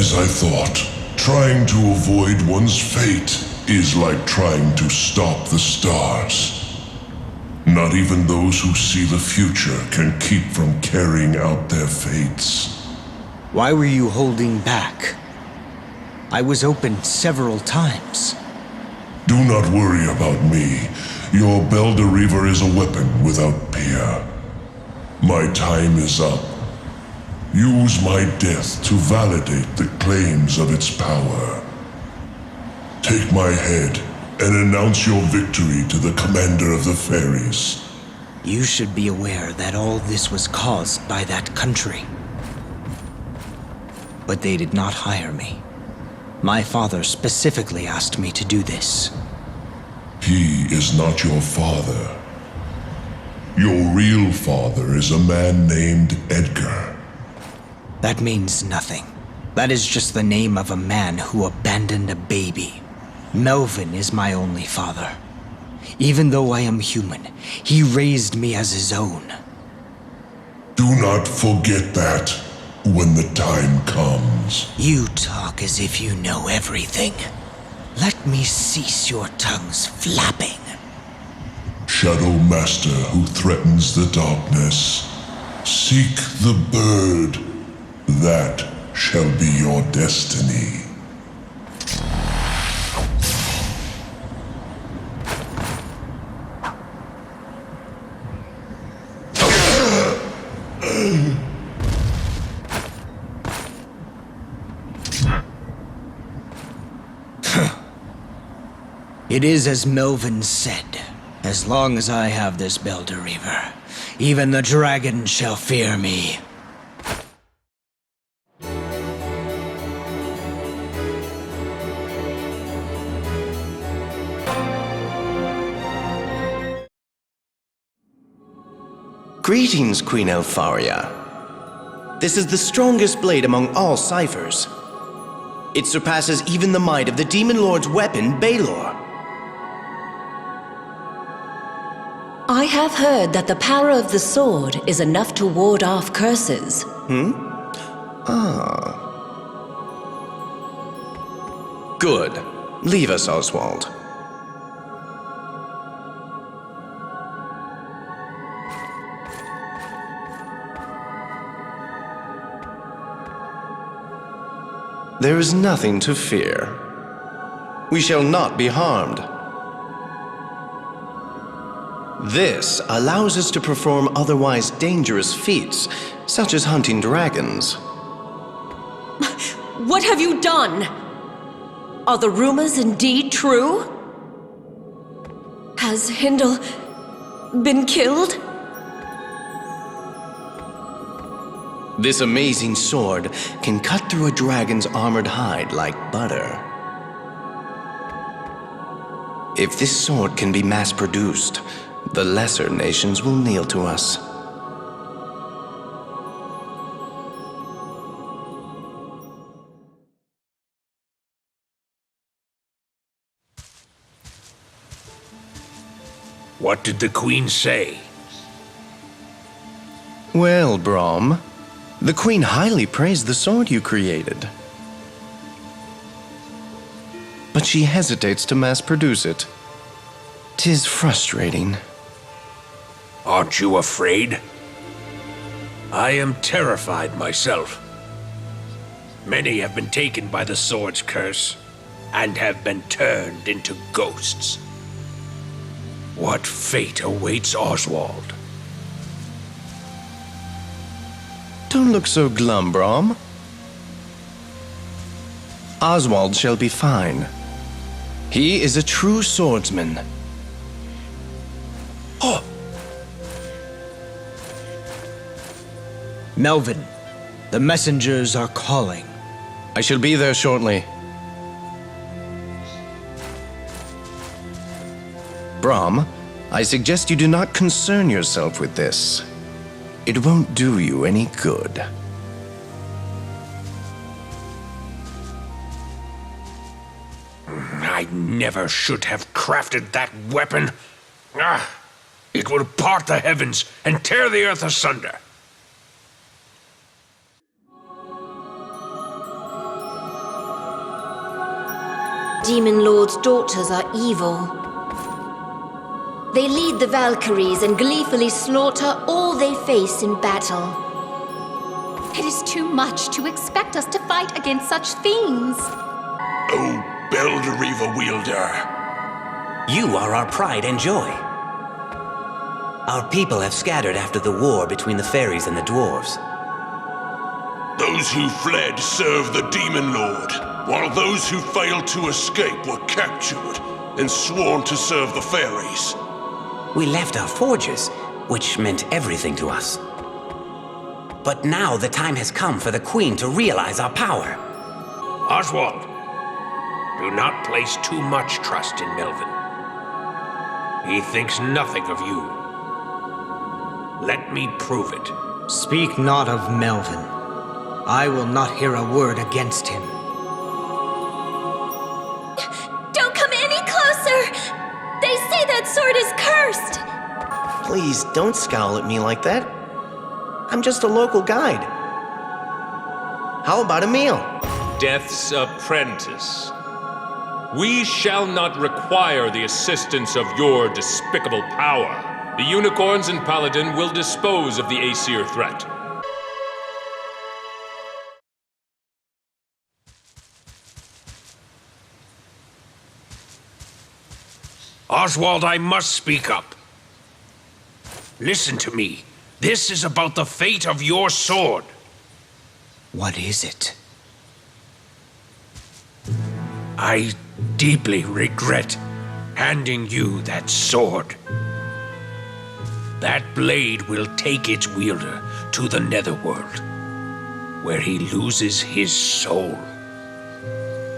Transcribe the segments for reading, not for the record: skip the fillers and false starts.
As I thought, trying to avoid one's fate is like trying to stop the stars. Not even those who see the future can keep from carrying out their fates. Why were you holding back? I was open several times. Do not worry about me. Your Belderiver is a weapon without peer. My time is up. Use my death to validate the claims of its power. Take my head and announce your victory to the commander of the fairies. You should be aware that all this was caused by that country. But they did not hire me. My father specifically asked me to do this. He is not your father. Your real father is a man named Edgar. That means nothing. That is just the name of a man who abandoned a baby. Melvin is my only father. Even though I am human, he raised me as his own. Do not forget that when the time comes. You talk as if you know everything. Let me cease your tongue's flapping. Shadow Master who threatens the darkness, seek the bird. That shall be your destiny. It is as Melvin said. As long as I have this Belderiver, even the dragon shall fear me. Greetings, Queen Elfaria. This is the strongest blade among all ciphers. It surpasses even the might of the Demon Lord's weapon, Balor. I have heard that the power of the sword is enough to ward off curses. Good. Leave us, Oswald. There is nothing to fear. We shall not be harmed. This allows us to perform otherwise dangerous feats, such as hunting dragons. What have you done? Are the rumors indeed true? Has Hindle been killed? This amazing sword can cut through a dragon's armored hide like butter. If this sword can be mass-produced, the lesser nations will kneel to us. What did the Queen say? Well, Brahm, the Queen highly praised the sword you created. But she hesitates to mass-produce it. 'Tis frustrating. Aren't you afraid? I am terrified myself. Many have been taken by the sword's curse, and have been turned into ghosts. What fate awaits Oswald? Don't look so glum, Brahm. Oswald shall be fine. He is a true swordsman. Oh! Melvin, the messengers are calling. I shall be there shortly. Brahm, I suggest you do not concern yourself with this. It won't do you any good. I never should have crafted that weapon. Ah, it will part the heavens and tear the earth asunder. Demon Lord's daughters are evil. They lead the Valkyries and gleefully slaughter all they face in battle. It is too much to expect us to fight against such fiends. Oh, Belderiva wielder. You are our pride and joy. Our people have scattered after the war between the fairies and the dwarves. Those who fled served the Demon Lord, while those who failed to escape were captured and sworn to serve the fairies. We left our forges, which meant everything to us. But now the time has come for the Queen to realize our power. Oswald, do not place too much trust in Melvin. He thinks nothing of you. Let me prove it. Speak not of Melvin. I will not hear a word against him. Don't come any closer! They say that sword is cursed! Please, don't scowl at me like that. I'm just a local guide. How about a meal? Death's apprentice. We shall not require the assistance of your despicable power. The Unicorns and Paladin will dispose of the Aesir threat. Oswald, I must speak up. Listen to me. This is about the fate of your sword. What is it? I deeply regret handing you that sword. That blade will take its wielder to the netherworld, where he loses his soul.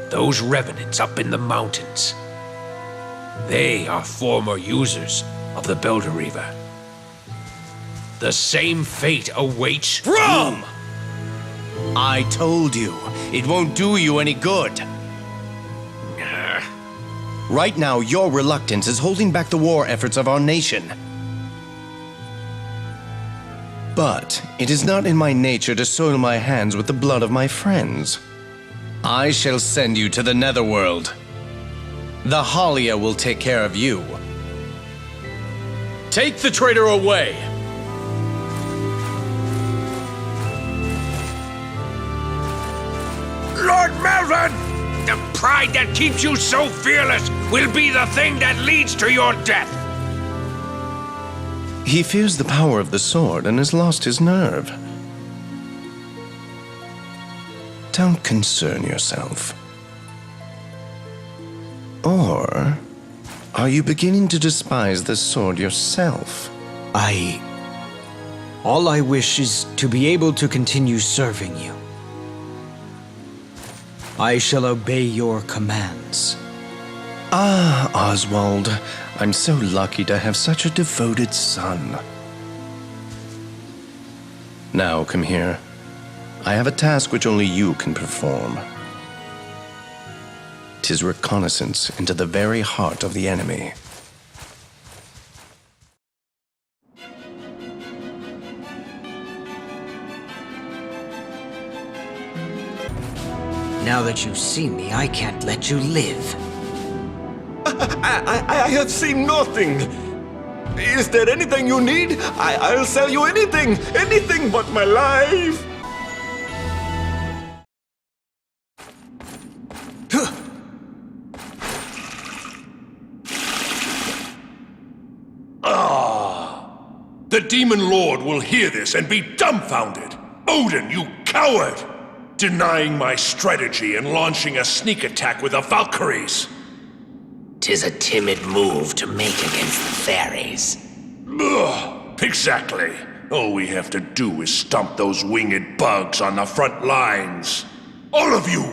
Those revenants up in the mountains, they are former users of the Belderiva. The same fate awaits Rum! I told you, it won't do you any good. Right now, your reluctance is holding back the war efforts of our nation. But it is not in my nature to soil my hands with the blood of my friends. I shall send you to the netherworld. The Halia will take care of you. Take the traitor away! Lord Melvin! The pride that keeps you so fearless will be the thing that leads to your death! He fears the power of the sword and has lost his nerve. Don't concern yourself. Or are you beginning to despise the sword yourself? All I wish is to be able to continue serving you. I shall obey your commands. Ah, Oswald, I'm so lucky to have such a devoted son. Now, come here. I have a task which only you can perform. 'Tis reconnaissance into the very heart of the enemy. Now that you see me, I can't let you live. I have seen nothing. Is there anything you need? I'll sell you anything. Anything but my life. The Demon Lord will hear this and be dumbfounded. Odin, you coward! Denying my strategy and launching a sneak attack with the Valkyries. 'Tis a timid move to make against the fairies. Ugh, exactly. All we have to do is stomp those winged bugs on the front lines. All of you!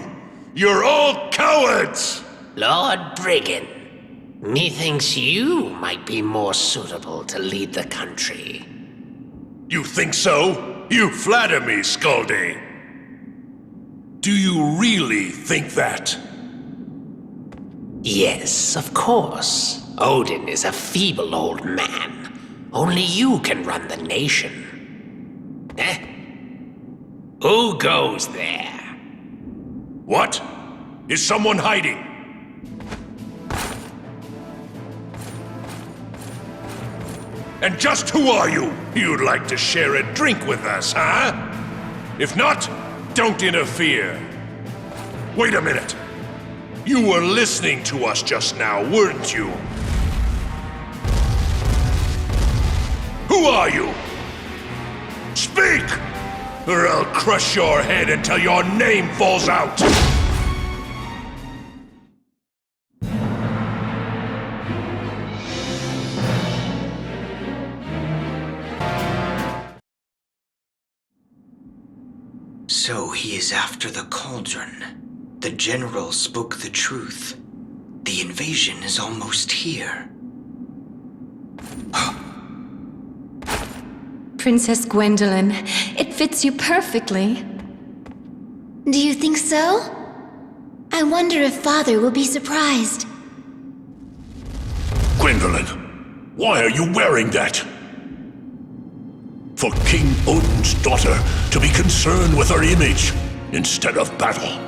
You're all cowards! Lord Brigand, methinks you might be more suitable to lead the country. You think so? You flatter me, Scaldy. Do you really think that? Yes, of course. Odin is a feeble old man. Only you can run the nation. Eh? Who goes there? What? Is someone hiding? And just who are you? You'd like to share a drink with us, huh? If not, don't interfere. Wait a minute. You were listening to us just now, weren't you? Who are you? Speak! Or I'll crush your head until your name falls out! So he is after the cauldron. The general spoke the truth. The invasion is almost here. Princess Gwendolyn, it fits you perfectly. Do you think so? I wonder if Father will be surprised. Gwendolyn, why are you wearing that? For King Odin's daughter to be concerned with her image instead of battle.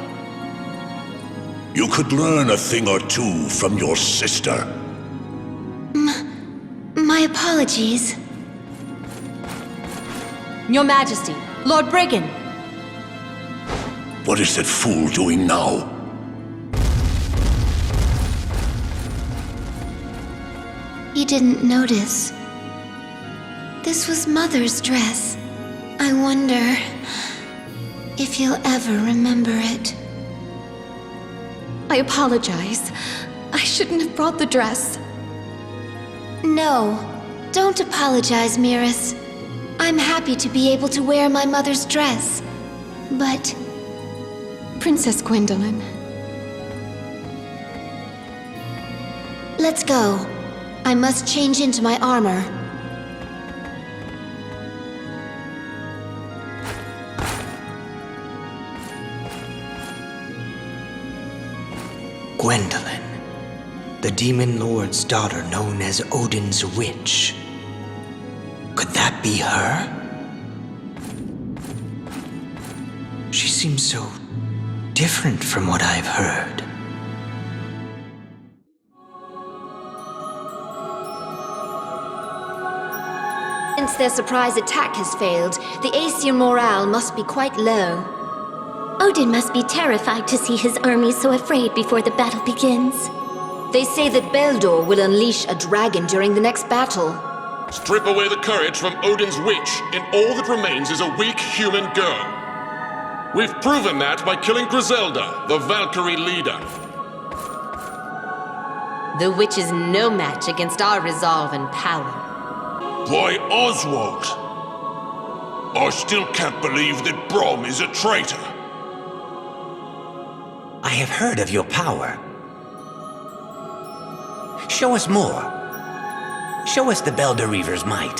You could learn a thing or two from your sister. My apologies. Your Majesty, Lord Brigand. What is that fool doing now? You didn't notice. This was Mother's dress. I wonder if you'll ever remember it. I apologize. I shouldn't have brought the dress. No, don't apologize, Miras. I'm happy to be able to wear my mother's dress. But... Princess Gwendolyn. Let's go. I must change into my armor. Gwendolyn, the Demon Lord's daughter known as Odin's Witch. Could that be her? She seems so different from what I've heard. Since their surprise attack has failed, the Aesir morale must be quite low. Odin must be terrified to see his army so afraid before the battle begins. They say that Beldor will unleash a dragon during the next battle. Strip away the courage from Odin's witch, and all that remains is a weak human girl. We've proven that by killing Griselda, the Valkyrie leader. The witch is no match against our resolve and power. Why, Oswald! I still can't believe that Brom is a traitor. I have heard of your power. Show us more. Show us the Belderiver's might.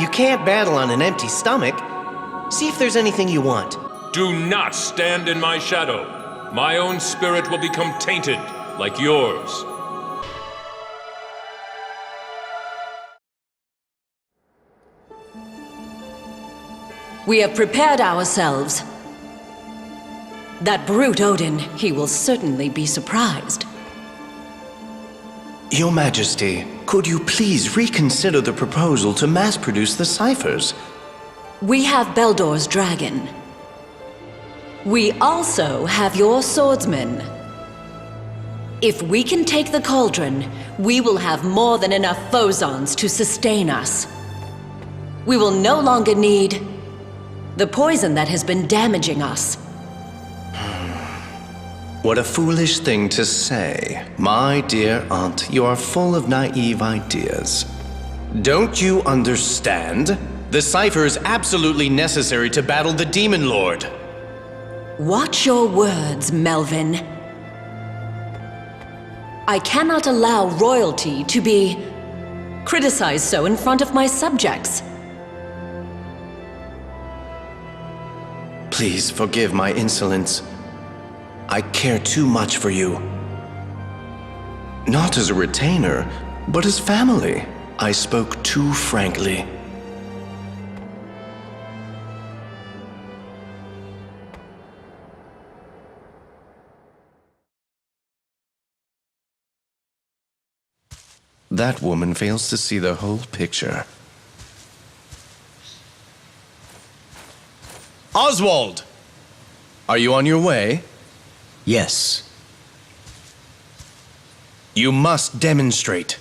You can't battle on an empty stomach. See if there's anything you want. Do not stand in my shadow. My own spirit will become tainted, like yours. We have prepared ourselves. That brute Odin, he will certainly be surprised. Your Majesty, could you please reconsider the proposal to mass-produce the ciphers? We have Beldor's dragon. We also have your swordsman. If we can take the cauldron, we will have more than enough phosons to sustain us. We will no longer need the poison that has been damaging us. What a foolish thing to say. My dear aunt, you are full of naive ideas. Don't you understand? The cipher is absolutely necessary to battle the Demon Lord. Watch your words, Melvin. I cannot allow royalty to be criticized so in front of my subjects. Please forgive my insolence. I care too much for you. Not as a retainer, but as family. I spoke too frankly. That woman fails to see the whole picture. Oswald! Are you on your way? Yes. You must demonstrate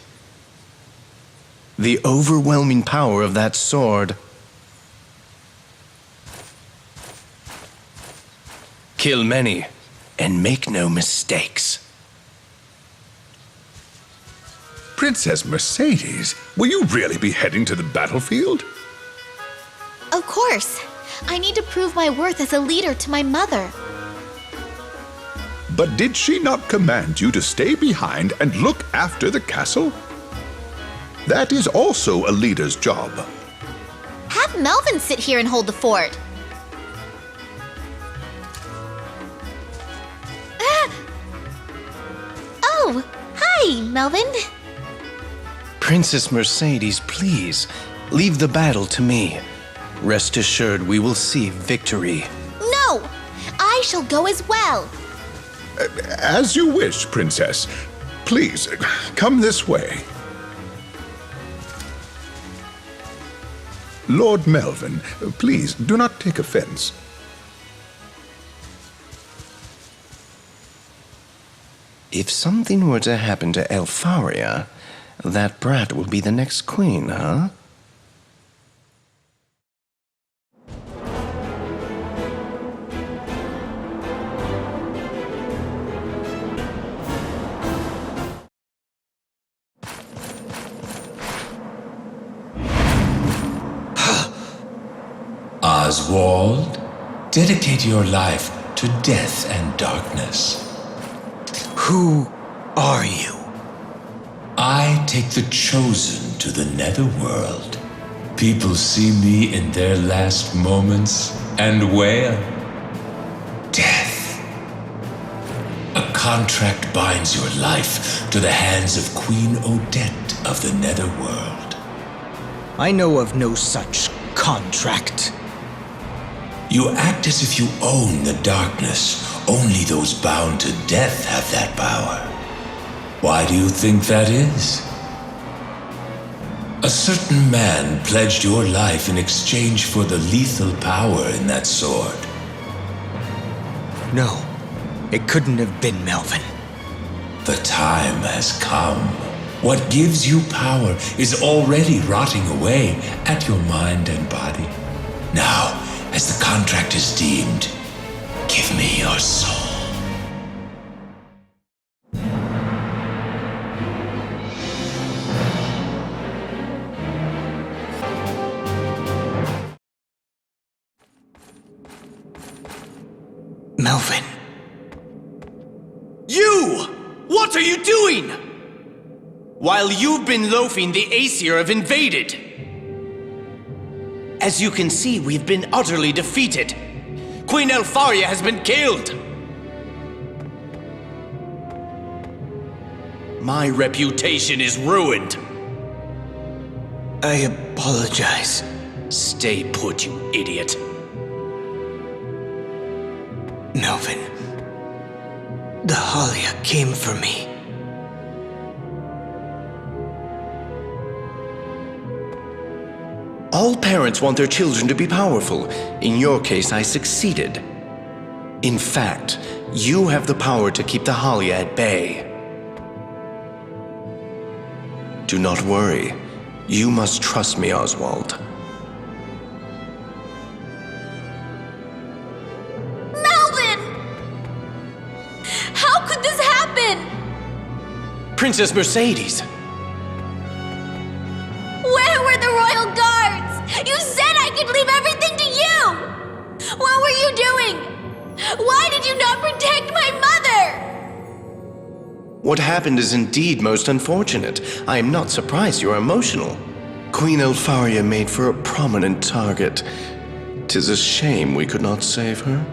the overwhelming power of that sword. Kill many, and make no mistakes. Princess Mercedes, will you really be heading to the battlefield? Of course. I need to prove my worth as a leader to my mother. But did she not command you to stay behind and look after the castle? That is also a leader's job. Have Melvin sit here and hold the fort. Oh, hi, Melvin. Princess Mercedes, please, leave the battle to me. Rest assured we will see victory. No, I shall go as well. As you wish, Princess. Please, come this way. Lord Melvin, please do not take offense. If something were to happen to Leifthrasir, that brat will be the next queen, huh? Oswald, dedicate your life to death and darkness. Who are you? I take the chosen to the netherworld. People see me in their last moments and wail. Death. A contract binds your life to the hands of Queen Odette of the netherworld. I know of no such contract. You act as if you own the darkness. Only those bound to death have that power. Why do you think that is? A certain man pledged your life in exchange for the lethal power in that sword. No, it couldn't have been Melvin. The time has come. What gives you power is already rotting away at your mind and body. Now, as the contract is deemed, give me your soul. Melvin. You! What are you doing? While you've been loafing, the Aesir have invaded. As you can see, we've been utterly defeated. Queen Leifthrasir has been killed. My reputation is ruined. I apologize. Stay put, you idiot. Melvin. The Halia came for me. All parents want their children to be powerful. In your case, I succeeded. In fact, you have the power to keep the Halia at bay. Do not worry. You must trust me, Oswald. Melvin! How could this happen? Princess Mercedes! Where were the royal guards? You said I could leave everything to you! What were you doing? Why did you not protect my mother? What happened is indeed most unfortunate. I am not surprised you are emotional. Queen Leifthrasir made for a prominent target. 'Tis a shame we could not save her.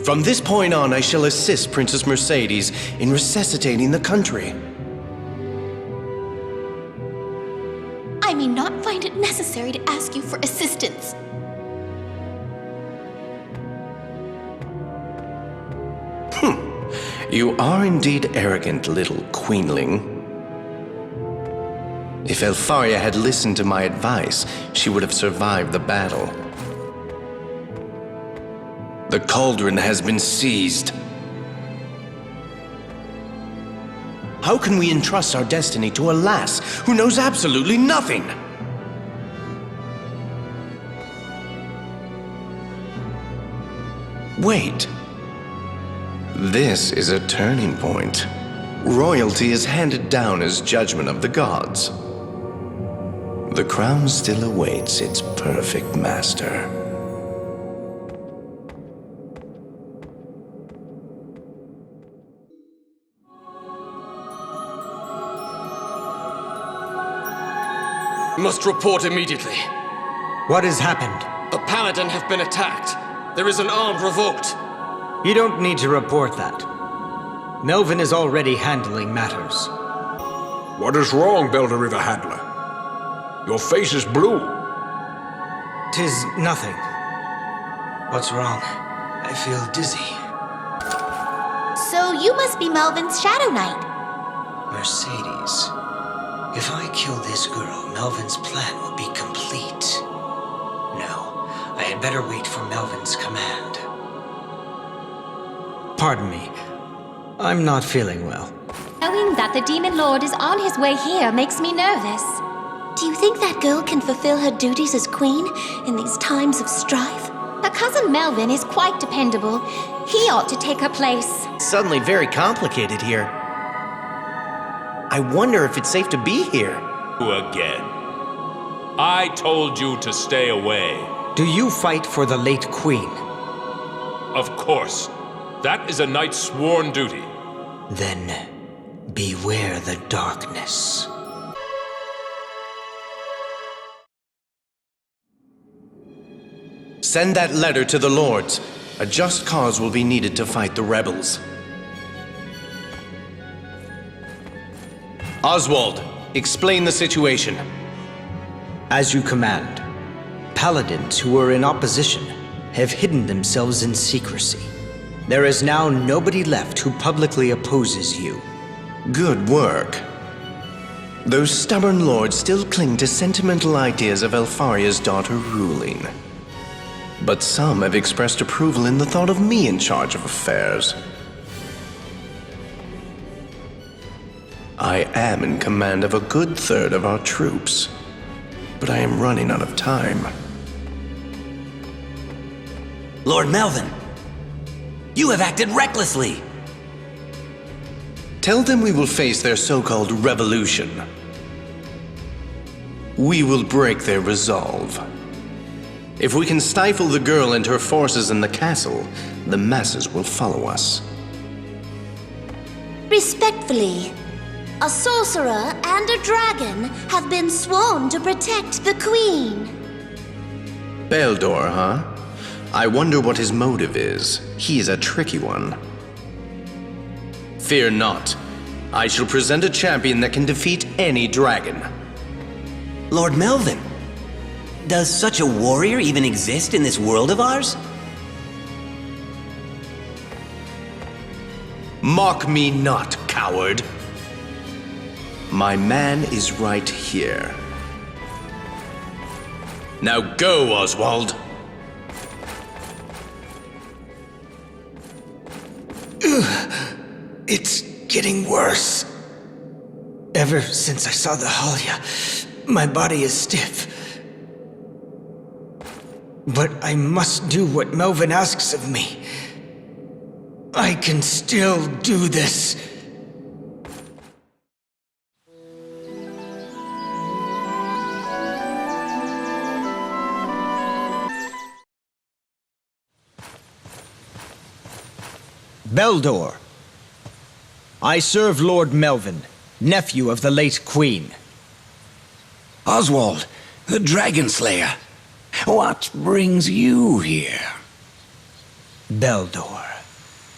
From this point on, I shall assist Princess Mercedes in resuscitating the country. I may not find it necessary to ask you for assistance. You are indeed arrogant, little queenling. If Elfaria had listened to my advice, she would have survived the battle. The cauldron has been seized. How can we entrust our destiny to a lass who knows absolutely nothing? Wait. This is a turning point. Royalty is handed down as judgment of the gods. The crown still awaits its perfect master. Must report immediately. What has happened? The Paladin have been attacked. There is an armed revolt. You don't need to report that. Melvin is already handling matters. What is wrong, Belder River Handler? Your face is blue. 'Tis nothing. What's wrong? I feel dizzy. So you must be Melvin's Shadow Knight. Mercedes. If I kill this girl, Melvin's plan will be complete. No, I had better wait for Melvin's command. Pardon me. I'm not feeling well. Knowing that the Demon Lord is on his way here makes me nervous. Do you think that girl can fulfill her duties as queen in these times of strife? Her cousin Melvin is quite dependable. He ought to take her place. Suddenly very complicated here. I wonder if it's safe to be here. Again. I told you to stay away. Do you fight for the late queen? Of course. That is a knight's sworn duty. Then beware the darkness. Send that letter to the lords. A just cause will be needed to fight the rebels. Oswald, explain the situation. As you command. Paladins who are in opposition have hidden themselves in secrecy. There is now nobody left who publicly opposes you. Good work. Those stubborn lords still cling to sentimental ideas of Elfaria's daughter ruling. But some have expressed approval in the thought of me in charge of affairs. I am in command of a good third of our troops, but I am running out of time. Lord Melvin, you have acted recklessly. Tell them we will face their so-called revolution. We will break their resolve. If we can stifle the girl and her forces in the castle, the masses will follow us. Respectfully, a sorcerer and a dragon have been sworn to protect the queen. Beldor, huh? I wonder what his motive is. He's a tricky one. Fear not. I shall present a champion that can defeat any dragon. Lord Melvin, does such a warrior even exist in this world of ours? Mock me not, coward. My man is right here. Now go, Oswald. It's getting worse. Ever since I saw the Halia, my body is stiff. But I must do what Melvin asks of me. I can still do this. Beldor. I serve Lord Melvin, nephew of the late Queen. Oswald, the Dragon Slayer. What brings you here? Beldor,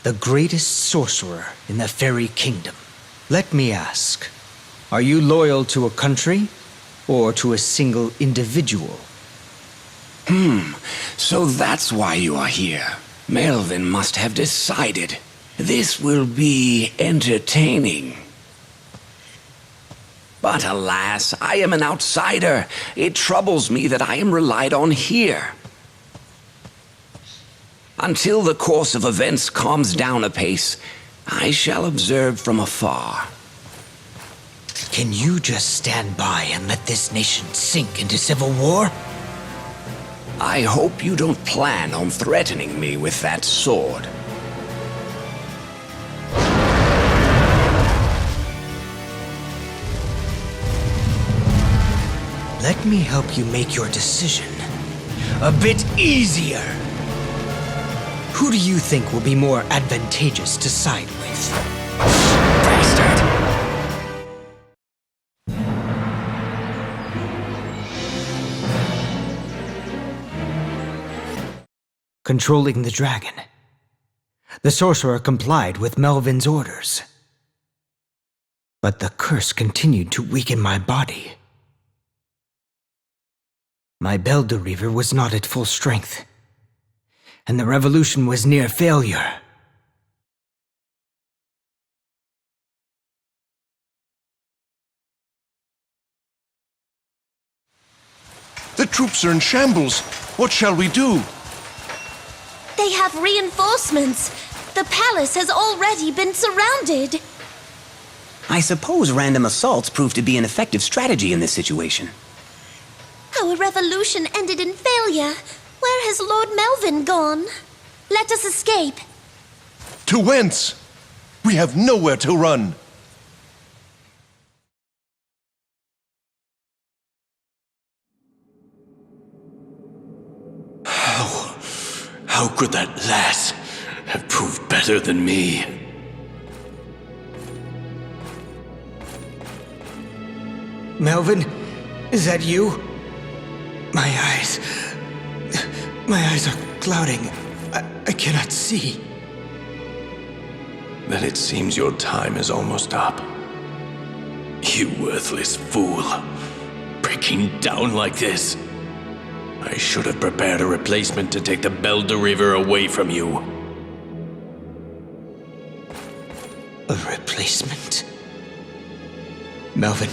the greatest sorcerer in the Fairy Kingdom. Let me ask, are you loyal to a country or to a single individual? So that's why you are here. Melvin must have decided. This will be entertaining. But alas, I am an outsider. It troubles me that I am relied on here. Until the course of events calms down apace, I shall observe from afar. Can you just stand by and let this nation sink into civil war? I hope you don't plan on threatening me with that sword. Let me help you make your decision a bit easier. Who do you think will be more advantageous to side with? Bastard! Controlling the dragon. The sorcerer complied with Melvin's orders. But the curse continued to weaken my body. My Belderiver was not at full strength, and the revolution was near failure. The troops are in shambles. What shall we do? They have reinforcements. The palace has already been surrounded. I suppose random assaults prove to be an effective strategy in this situation. Our revolution ended in failure. Where has Lord Melvin gone? Let us escape. To whence? We have nowhere to run. How could that lass have proved better than me? Melvin, is that you? My eyes are clouding. I cannot see. Then it seems your time is almost up. You worthless fool. Breaking down like this. I should have prepared a replacement to take the Belderiver away from you. A replacement? Melvin,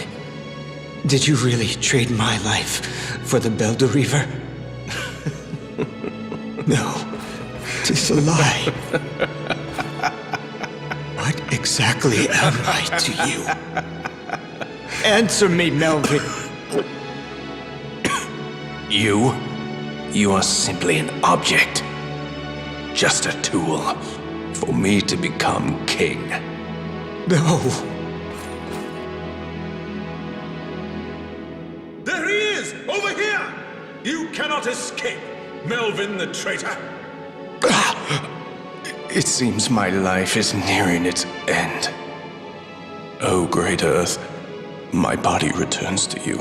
did you really trade my life for the Belderiver? No, 'tis a lie. What exactly am I to you? Answer me, Melvin. You are simply an object. Just a tool for me to become king. No. There he is! Over here! You cannot escape, Melvin the traitor! It seems my life is nearing its end. O great earth, my body returns to you.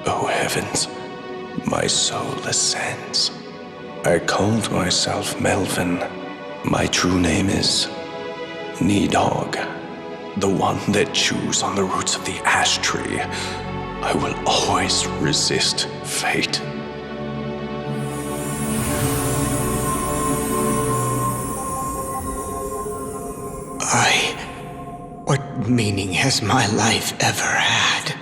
O heavens, my soul ascends. I called myself Melvin. My true name is Needhog, the one that chews on the roots of the ash tree. I will always resist fate. What meaning has my life ever had?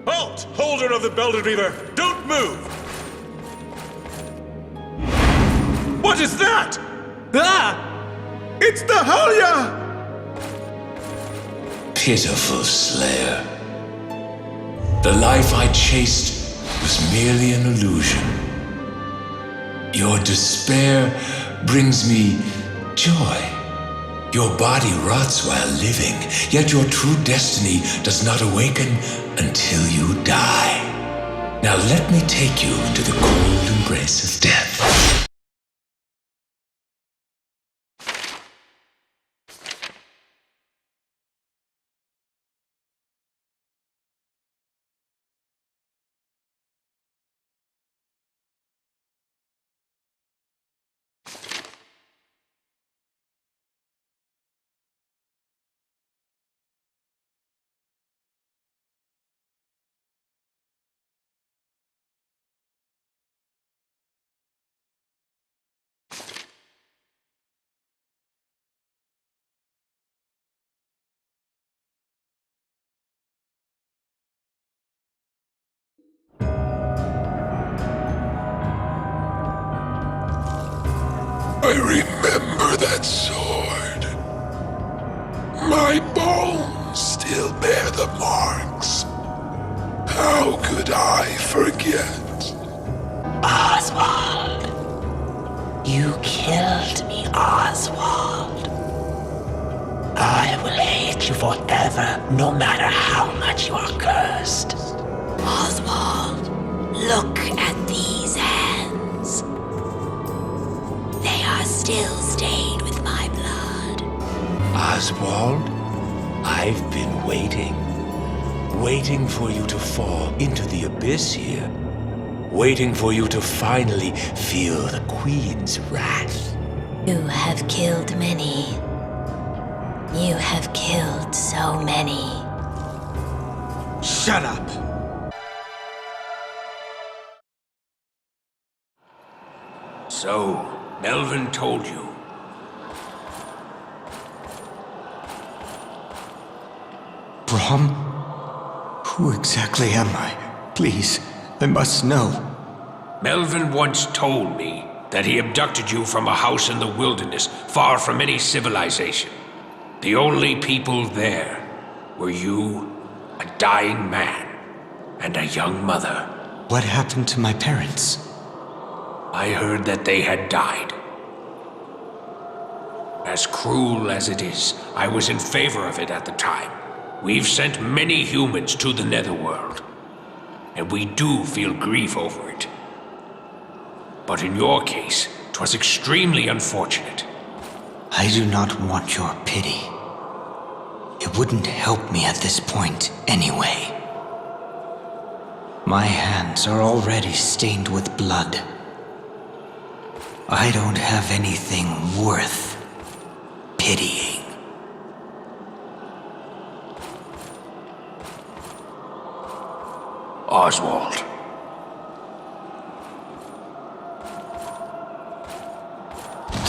Halt! Holder of the Belderiver! Don't move! What is that? Ah! It's the Halia! Pitiful slayer. The life I chased was merely an illusion. Your despair brings me joy. Your body rots while living, yet your true destiny does not awaken until you die. Now let me take you into the cold embrace of death. I remember that sword. My bones still bear the marks. How could I forget? Oswald. You killed me, Oswald. I will hate you forever, no matter how much you are cursed. Oswald, look at these hands. They are still stained with my blood. Oswald, I've been waiting. Waiting for you to fall into the abyss here. Waiting for you to finally feel the Queen's wrath. You have killed many. You have killed so many. Shut up! So, Melvin told you. Brahm? Who exactly am I? Please, I must know. Melvin once told me that he abducted you from a house in the wilderness, far from any civilization. The only people there were you, a dying man, and a young mother. What happened to my parents? I heard that they had died. As cruel as it is, I was in favor of it at the time. We've sent many humans to the netherworld, and we do feel grief over it. But in your case, 'twas extremely unfortunate. I do not want your pity. It wouldn't help me at this point anyway. My hands are already stained with blood. I don't have anything worth pitying. Oswald.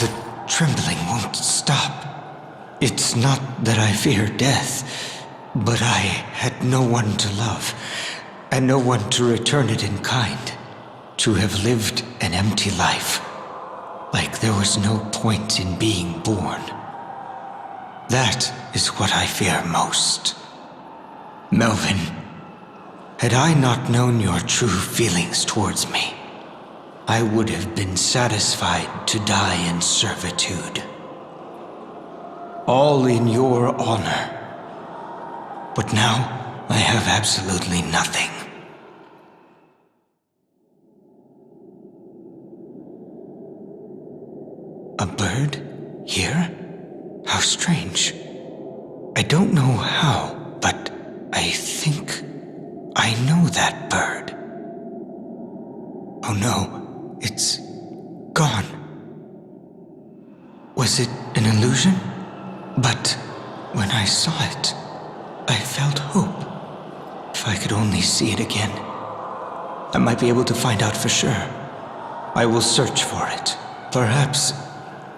The trembling won't stop. It's not that I fear death, but I had no one to love, and no one to return it in kind. To have lived an empty life, like there was no point in being born. That is what I fear most. Melvin, had I not known your true feelings towards me, I would have been satisfied to die in servitude. All in your honor. But now, I have absolutely nothing. A bird? Here? How strange. I don't know how, but I think I know that bird. Oh no, it's gone. Was it an illusion? But when I saw it, I felt hope. If I could only see it again, I might be able to find out for sure. I will search for it. Perhaps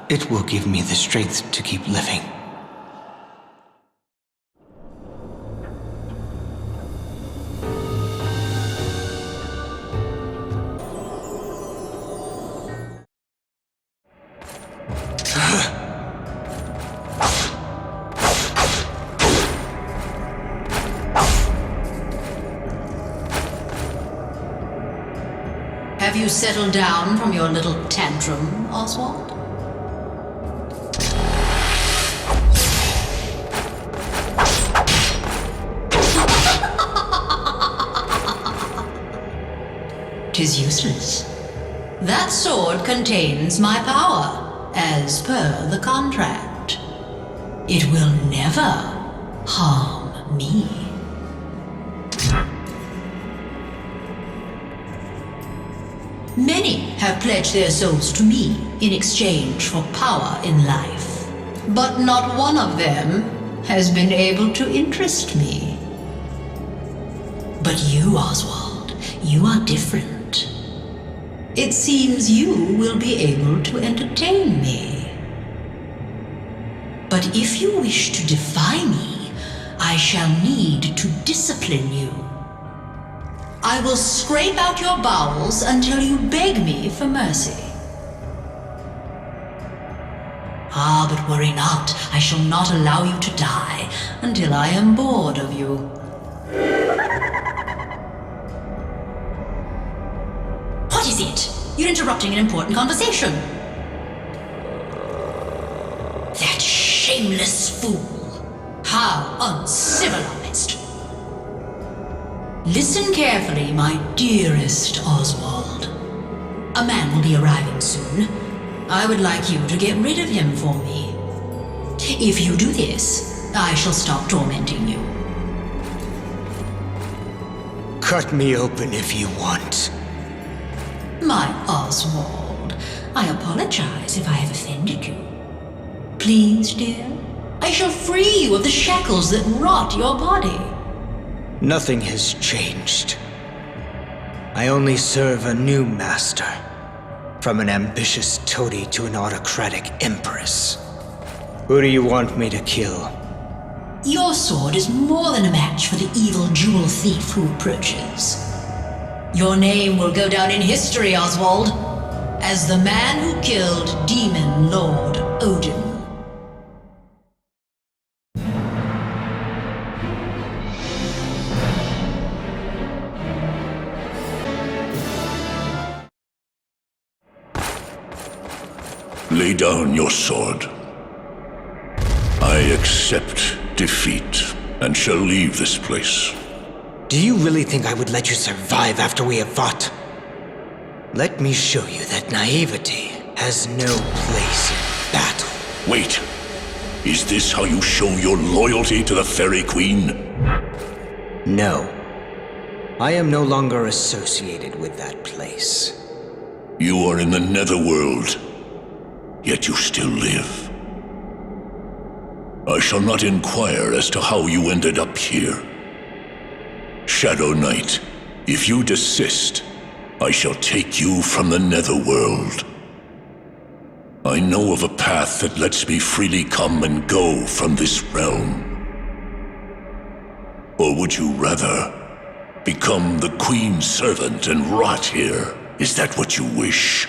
it will give me the strength to keep living. Have you settled down from your little tantrum, Oswald? Tis useless. That sword contains my power, as per the contract. It will never harm me. Many have pledged their souls to me in exchange for power in life, but not one of them has been able to interest me. But you, Oswald, you are different. It seems you will be able to entertain me. But if you wish to defy me, I shall need to discipline you. I will scrape out your bowels until you beg me for mercy. Ah, but worry not. I shall not allow you to die until I am bored of you. What is it? You're interrupting an important conversation. That shameless fool. How uncivilized. Listen carefully, my dearest Oswald. A man will be arriving soon. I would like you to get rid of him for me. If you do this, I shall stop tormenting you. Cut me open if you want. My Oswald, I apologize if I have offended you. Please, dear, I shall free you of the shackles that rot your body. Nothing has changed. I only serve a new master. From an ambitious toady to an autocratic empress. Who do you want me to kill? Your sword is more than a match for the evil jewel thief who approaches. Your name will go down in history, Oswald, as the man who killed Demon Lord Odin. Lay down your sword. I accept defeat and shall leave this place. Do you really think I would let you survive after we have fought? Let me show you that naivety has no place in battle. Wait. Is this how you show your loyalty to the Fairy Queen? No. I am no longer associated with that place. You are in the netherworld. Yet you still live. I shall not inquire as to how you ended up here. Shadow Knight, if you desist, I shall take you from the netherworld. I know of a path that lets me freely come and go from this realm. Or would you rather become the Queen's servant and rot here? Is that what you wish?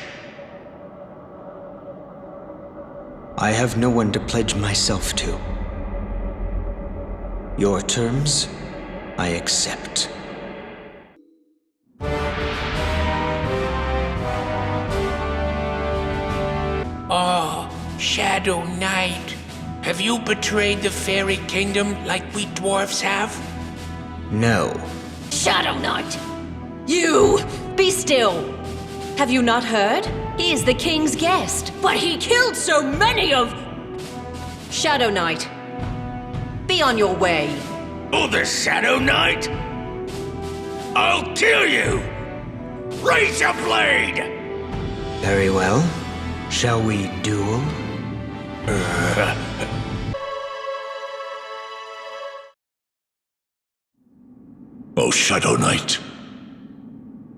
I have no one to pledge myself to. Your terms, I accept. Oh, Shadow Knight. Have you betrayed the Fairy Kingdom like we dwarfs have? No. Shadow Knight! You! Be still! Have you not heard? He is the king's guest, but he killed so many of... Shadow Knight, be on your way. Oh, the Shadow Knight? I'll kill you! Raise your blade! Very well. Shall we duel? Oh, Shadow Knight.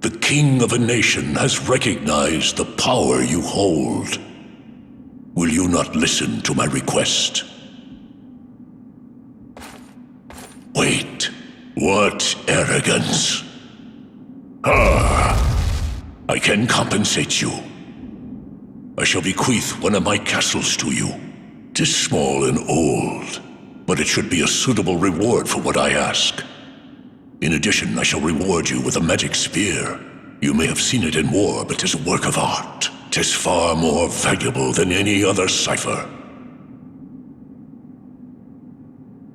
The king of a nation has recognized the power you hold. Will you not listen to my request? Wait, what arrogance? I can compensate you. I shall bequeath one of my castles to you. 'Tis small and old, but it should be a suitable reward for what I ask. In addition, I shall reward you with a magic spear. You may have seen it in war, but 'tis a work of art. 'Tis far more valuable than any other cipher.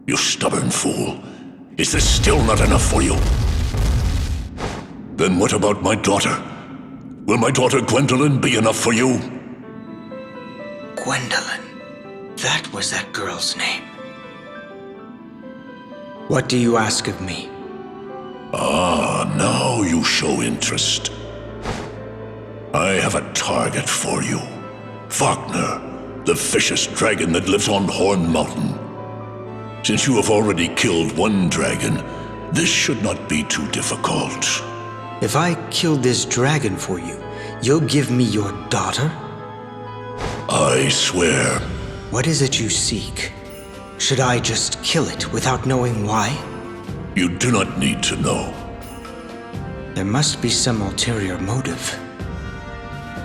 You stubborn fool. Is this still not enough for you? Then what about my daughter? Will my daughter Gwendolyn be enough for you? Gwendolyn. That was that girl's name. What do you ask of me? Ah, now you show interest. I have a target for you. Wagner, the vicious dragon that lives on Horn Mountain. Since you have already killed one dragon, this should not be too difficult. If I kill this dragon for you, you'll give me your daughter? I swear. What is it you seek? Should I just kill it without knowing why? You do not need to know. There must be some ulterior motive.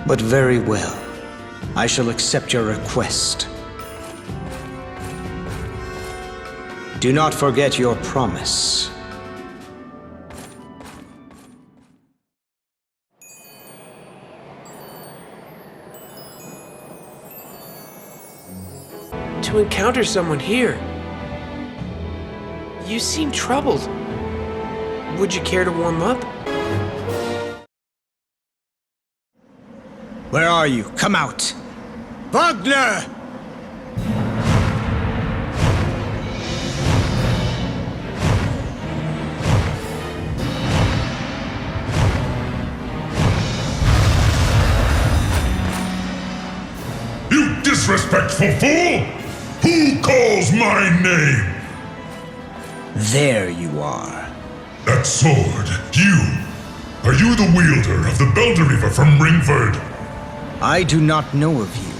But very well. I shall accept your request. Do not forget your promise. To encounter someone here. You seem troubled. Would you care to warm up? Where are you? Come out! Wagner! You disrespectful fool! Who calls my name? There you are. That sword, you! Are you the wielder of the Belderiver from Ringford? I do not know of you.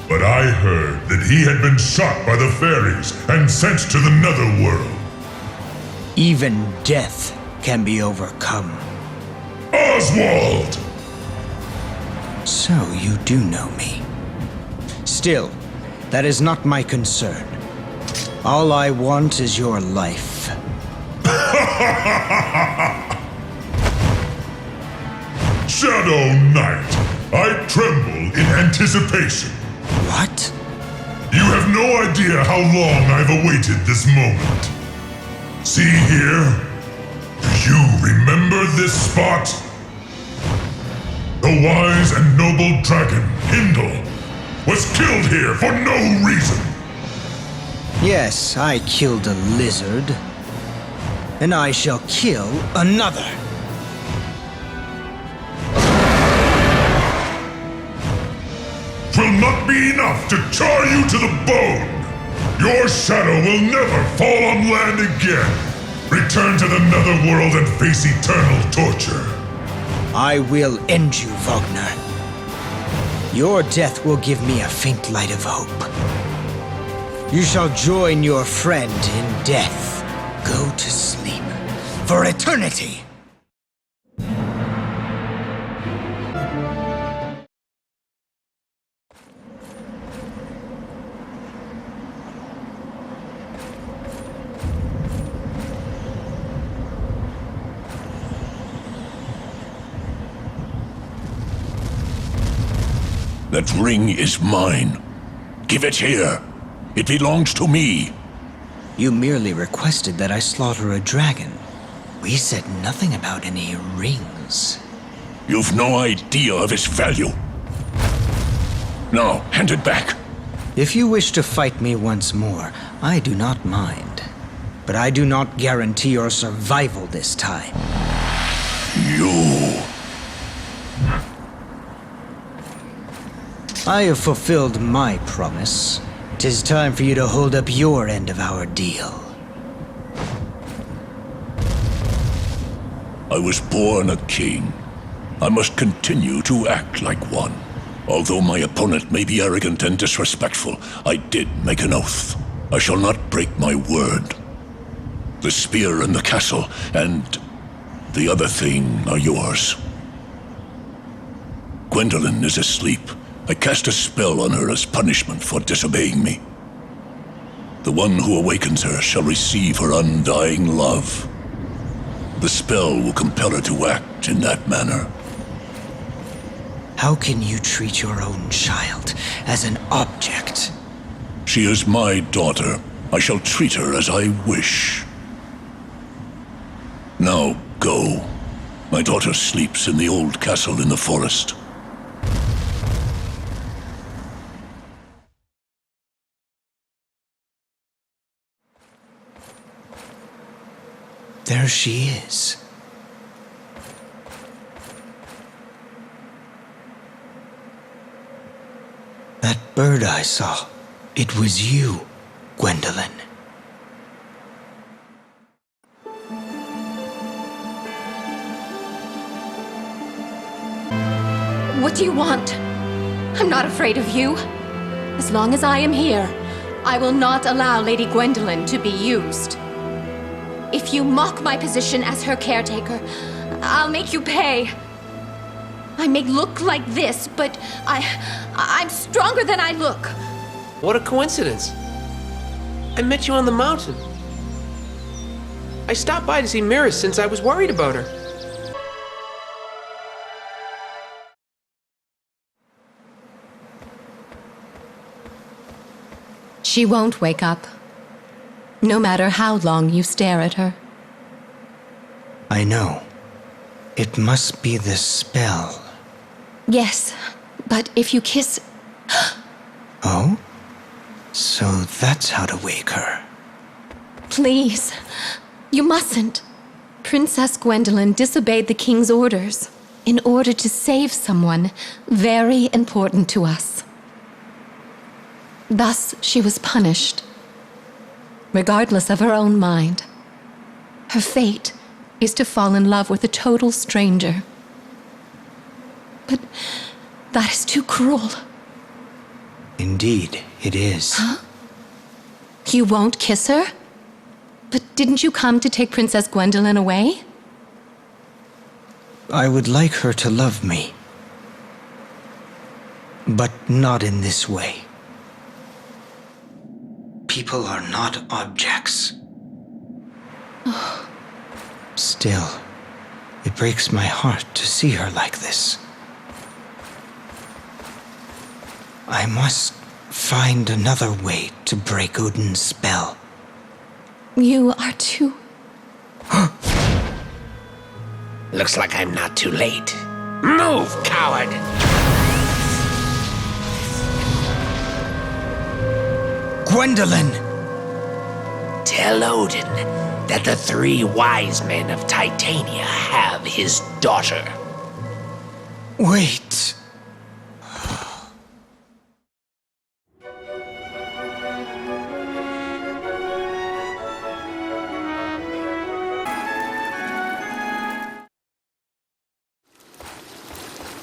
But I heard that he had been shot by the fairies and sent to the netherworld. Even death can be overcome. Oswald! So you do know me. Still, that is not my concern. All I want is your life. Shadow Knight, I tremble in anticipation. What? You have no idea how long I've awaited this moment. See here? Do you remember this spot? The wise and noble dragon, Hindle, was killed here for no reason. Yes, I killed a lizard. And I shall kill another. Will not be enough to char you to the bone. Your shadow will never fall on land again. Return to the netherworld and face eternal torture. I will end you, Wagner. Your death will give me a faint light of hope. You shall join your friend in death. Go to sleep for eternity. That ring is mine. Give it here. It belongs to me. You merely requested that I slaughter a dragon. We said nothing about any rings. You've no idea of its value. Now, hand it back. If you wish to fight me once more, I do not mind. But I do not guarantee your survival this time. You... I have fulfilled my promise. 'Tis time for you to hold up your end of our deal. I was born a king. I must continue to act like one. Although my opponent may be arrogant and disrespectful, I did make an oath. I shall not break my word. The spear and the castle, and the other thing are yours. Gwendolyn is asleep. I cast a spell on her as punishment for disobeying me. The one who awakens her shall receive her undying love. The spell will compel her to act in that manner. How can you treat your own child as an object? She is my daughter. I shall treat her as I wish. Now, go. My daughter sleeps in the old castle in the forest. There she is. That bird I saw, it was you, Gwendolyn. What do you want? I'm not afraid of you. As long as I am here, I will not allow Lady Gwendolyn to be used. If you mock my position as her caretaker, I'll make you pay. I may look like this, but I'm stronger than I look. What a coincidence. I met you on the mountain. I stopped by to see Mira since I was worried about her. She won't wake up, no matter how long you stare at her. I know. It must be the spell. Yes, but if you kiss... Oh? So that's how to wake her. Please, you mustn't. Princess Gwendolyn disobeyed the king's orders in order to save someone very important to us. Thus, she was punished, regardless of her own mind. Her fate is to fall in love with a total stranger. But that is too cruel. Indeed, it is. Huh? You won't kiss her? But didn't you come to take Princess Gwendolyn away? I would like her to love me. But not in this way. People are not objects. Still, it breaks my heart to see her like this. I must find another way to break Odin's spell. You are too... Looks like I'm not too late. Move, coward! Gwendolyn! Tell Odin that the 3 wise men of Titania have his daughter. Wait.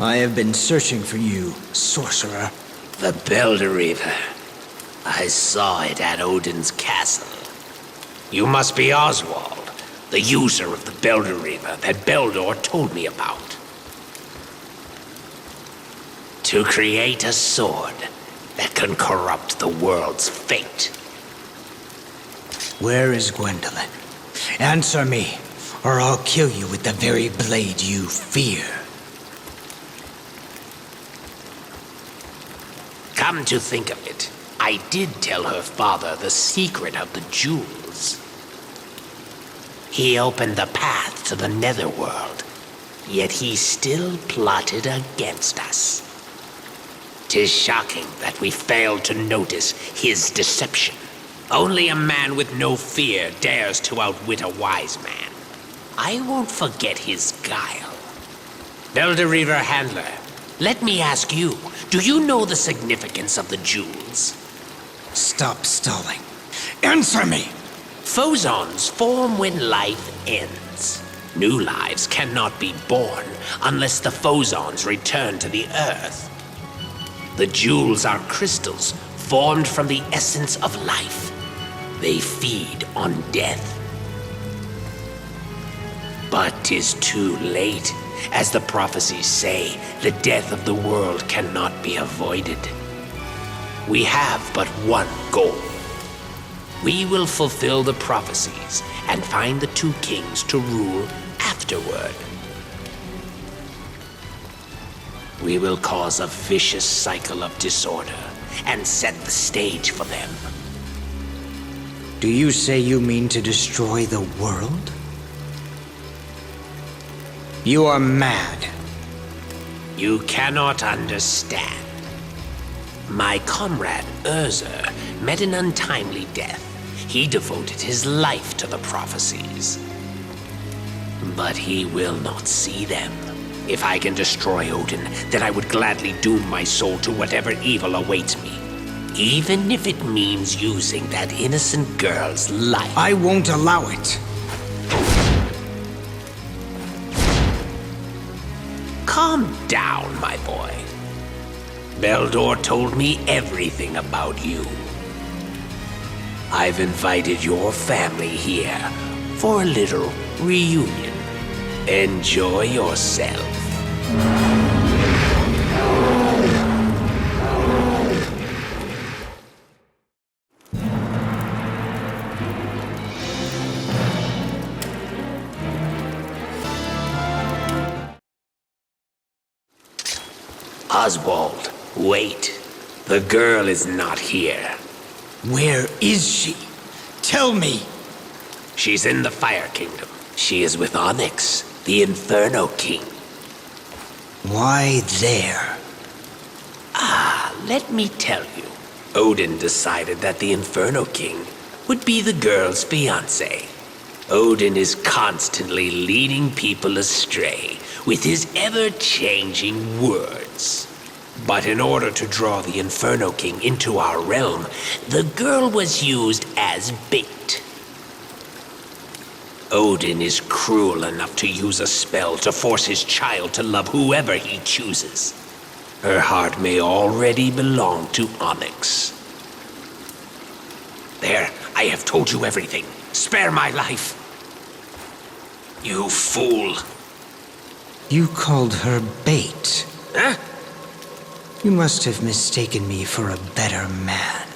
I have been searching for you, sorcerer. The Belderreaver. I saw it at Odin's castle. You must be Oswald, the user of the Belderreaver that Beldor told me about. To create a sword that can corrupt the world's fate. Where is Gwendolyn? Answer me, or I'll kill you with the very blade you fear. Come to think of it, I did tell her father the secret of the jewels. He opened the path to the netherworld, yet he still plotted against us. 'Tis shocking that we failed to notice his deception. Only a man with no fear dares to outwit a wise man. I won't forget his guile. Belderreaver Handler, let me ask you, do you know the significance of the jewels? Stop stalling. Answer me! Phozons form when life ends. New lives cannot be born unless the phozons return to the earth. The jewels are crystals formed from the essence of life. They feed on death. But 'tis too late. As the prophecies say, the death of the world cannot be avoided. We have but one goal. We will fulfill the prophecies and find the 2 kings to rule afterward. We will cause a vicious cycle of disorder and set the stage for them. Do you say you mean to destroy the world? You are mad. You cannot understand. My comrade Urzer met an untimely death. He devoted his life to the prophecies. But he will not see them. If I can destroy Odin, then I would gladly doom my soul to whatever evil awaits me. Even if it means using that innocent girl's life. I won't allow it. Calm down, my boy. Beldor told me everything about you. I've invited your family here for a little reunion. Enjoy yourself. Oswald, wait. The girl is not here. Where is she? Tell me! She's in the Fire Kingdom. She is with Onyx, the Inferno King. Why there? Let me tell you. Odin decided that the Inferno King would be the girl's fiancé. Odin is constantly leading people astray with his ever-changing words. But in order to draw the Inferno King into our realm, the girl was used as bait. Odin is cruel enough to use a spell to force his child to love whoever he chooses. Her heart may already belong to Onyx. There, I have told you everything. Spare my life. You fool. You called her bait. Huh? You must have mistaken me for a better man.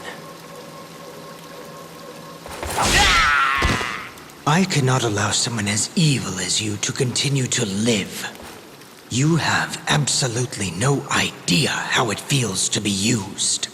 I cannot allow someone as evil as you to continue to live. You have absolutely no idea how it feels to be used.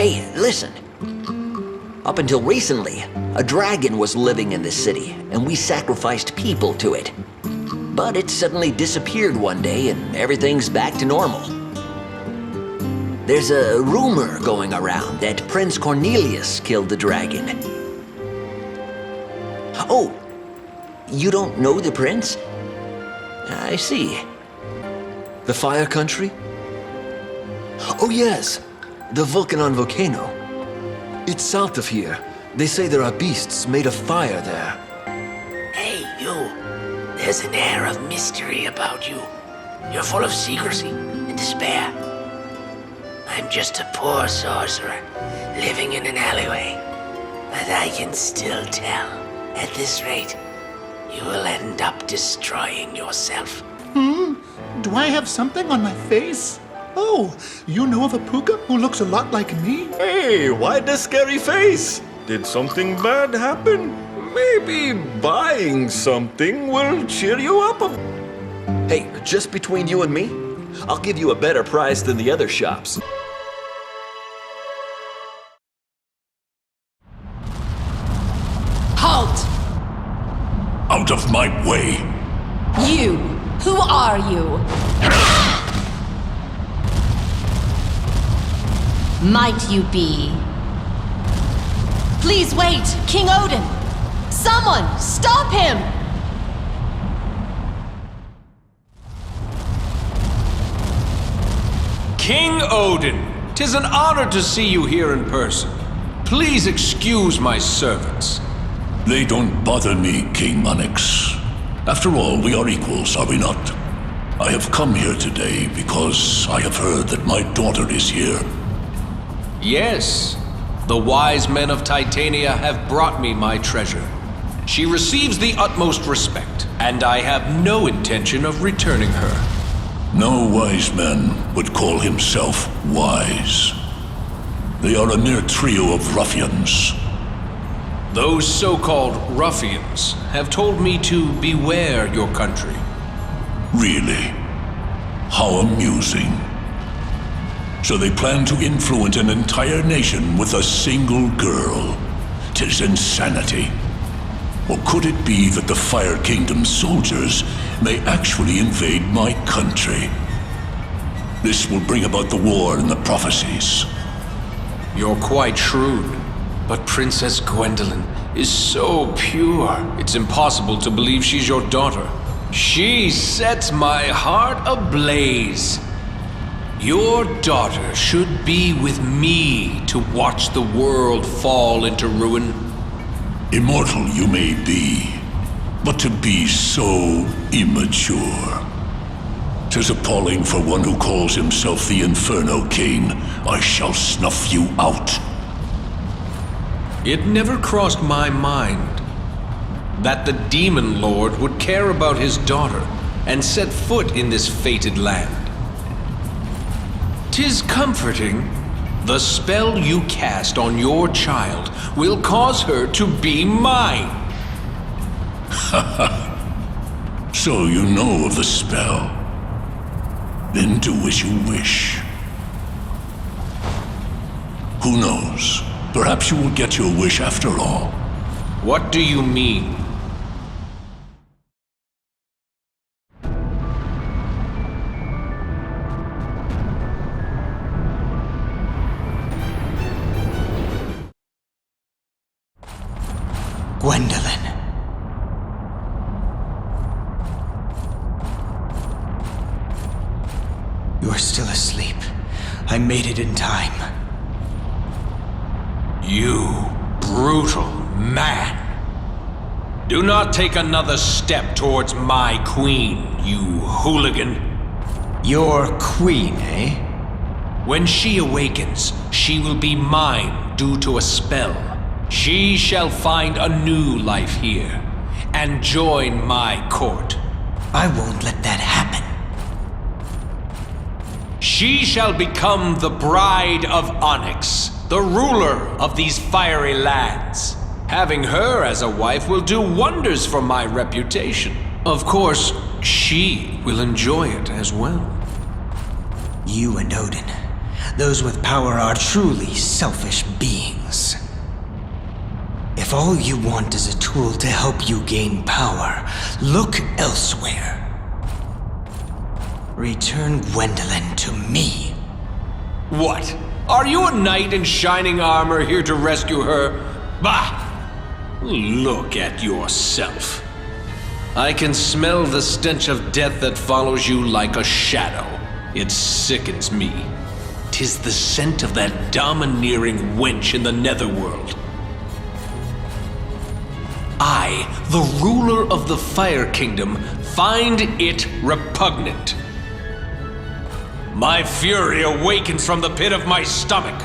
Hey, listen. Up until recently, a dragon was living in this city, and we sacrificed people to it. But it suddenly disappeared one day, and everything's back to normal. There's a rumor going around that Prince Cornelius killed the dragon. Oh, you don't know the prince? I see. The Fire Country? Oh yes, the Vulcanon volcano. It's south of here. They say there are beasts made of fire there. Hey, you. There's an air of mystery about you. You're full of secrecy and despair. I'm just a poor sorcerer living in an alleyway. But I can still tell, at this rate, you will end up destroying yourself. Do I have something on my face? Oh, you know of a puka who looks a lot like me? Hey, why the scary face? Did something bad happen? Maybe buying something will cheer you up a... Hey, just between you and me, I'll give you a better price than the other shops. Halt! Out of my way! You! Who are you? Might you be? Please wait! King Odin! Someone! Stop him! King Odin, 'tis an honor to see you here in person. Please excuse my servants. They don't bother me, King Onyx. After all, we are equals, are we not? I have come here today because I have heard that my daughter is here. Yes, The wise men of Titania have brought me my treasure. She receives the utmost respect, and I have no intention of returning her. No wise man would call himself wise. They are a mere trio of ruffians. Those so-called ruffians have told me to beware your country. Really? How amusing. So they plan to influence an entire nation with a single girl. 'Tis insanity. Or could it be that the Fire Kingdom's soldiers may actually invade my country? This will bring about the war and the prophecies. You're quite shrewd, but Princess Gwendolyn is so pure, it's impossible to believe she's your daughter. She sets my heart ablaze. Your daughter should be with me to watch the world fall into ruin. Immortal you may be, but to be so immature. 'Tis appalling for one who calls himself the Inferno King. I shall snuff you out. It never crossed my mind that the Demon Lord would care about his daughter and set foot in this fated land. 'Tis comforting. The spell you cast on your child will cause her to be mine. So you know of the spell. Then do as you wish. Who knows? Perhaps you will get your wish after all. What do you mean? Gwendolyn. You're still asleep. I made it in time. You brutal man. Do not take another step towards my queen, you hooligan. Your queen, eh? When she awakens, she will be mine due to a spell. She shall find a new life here and join my court. I won't let that happen. She shall become the bride of Onyx, the ruler of these fiery lands. Having her as a wife will do wonders for my reputation. Of course, she will enjoy it as well. You and Odin, those with power are truly selfish beings. If all you want is a tool to help you gain power, look elsewhere. Return Gwendolyn to me. What? Are you a knight in shining armor here to rescue her? Bah! Look at yourself. I can smell the stench of death that follows you like a shadow. It sickens me. 'Tis the scent of that domineering wench in the netherworld. I, the ruler of the Fire Kingdom, find it repugnant. My fury awakens from the pit of my stomach.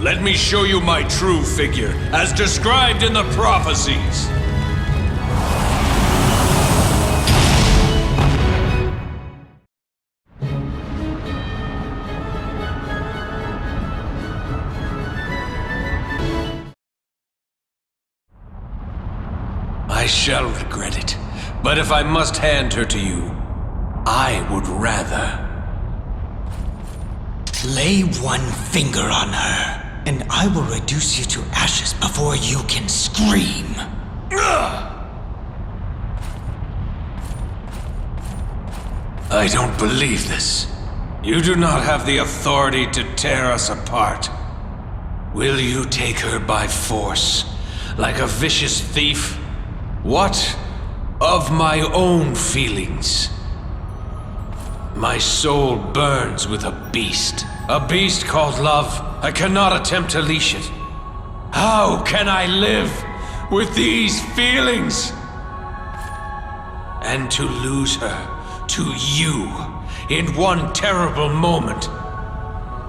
Let me show you my true figure, as described in the prophecies. I shall regret it, but if I must hand her to you, I would rather. Lay one finger on her, and I will reduce you to ashes before you can scream. I don't believe this. You do not have the authority to tear us apart. Will you take her by force, like a vicious thief? What of my own feelings? My soul burns with a beast called love. I cannot attempt to leash it. How can I live with these feelings? And to lose her to you in one terrible moment.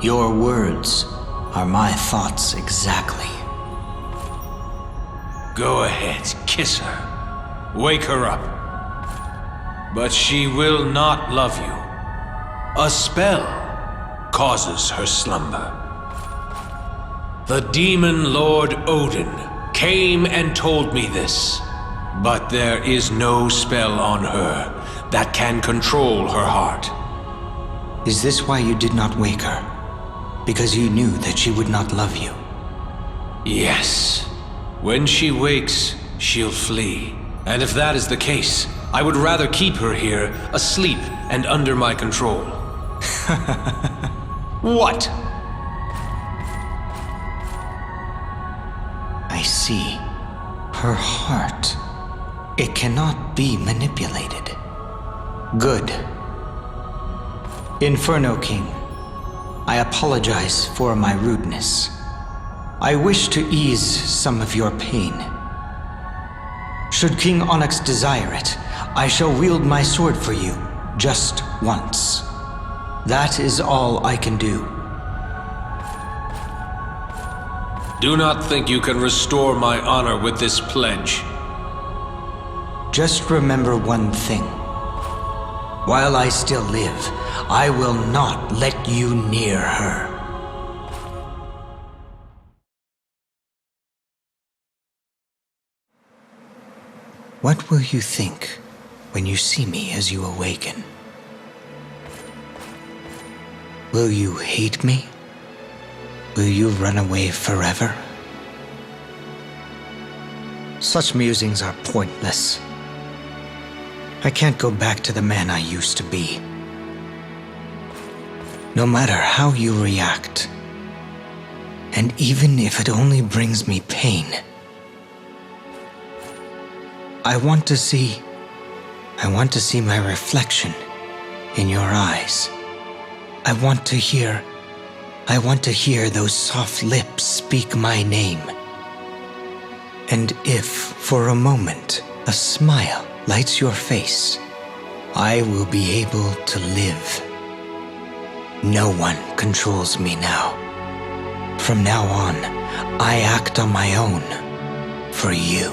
Your words are my thoughts exactly. Go ahead, kiss her. Wake her up. But she will not love you. A spell causes her slumber. The demon Lord Odin came and told me this, but there is no spell on her that can control her heart. Is this why you did not wake her? Because you knew that she would not love you? Yes. When she wakes, she'll flee. And if that is the case, I would rather keep her here, asleep and under my control. What? I see. Her heart. It cannot be manipulated. Good. Inferno King, I apologize for my rudeness. I wish to ease some of your pain. Should King Onyx desire it, I shall wield my sword for you, just once. That is all I can do. Do not think you can restore my honor with this pledge. Just remember one thing. While I still live, I will not let you near her. What will you think when you see me as you awaken? Will you hate me? Will you run away forever? Such musings are pointless. I can't go back to the man I used to be. No matter how you react, and even if it only brings me pain, I want to see my reflection in your eyes. I want to hear those soft lips speak my name. And if, for a moment, a smile lights your face, I will be able to live. No one controls me now. From now on, I act on my own for you.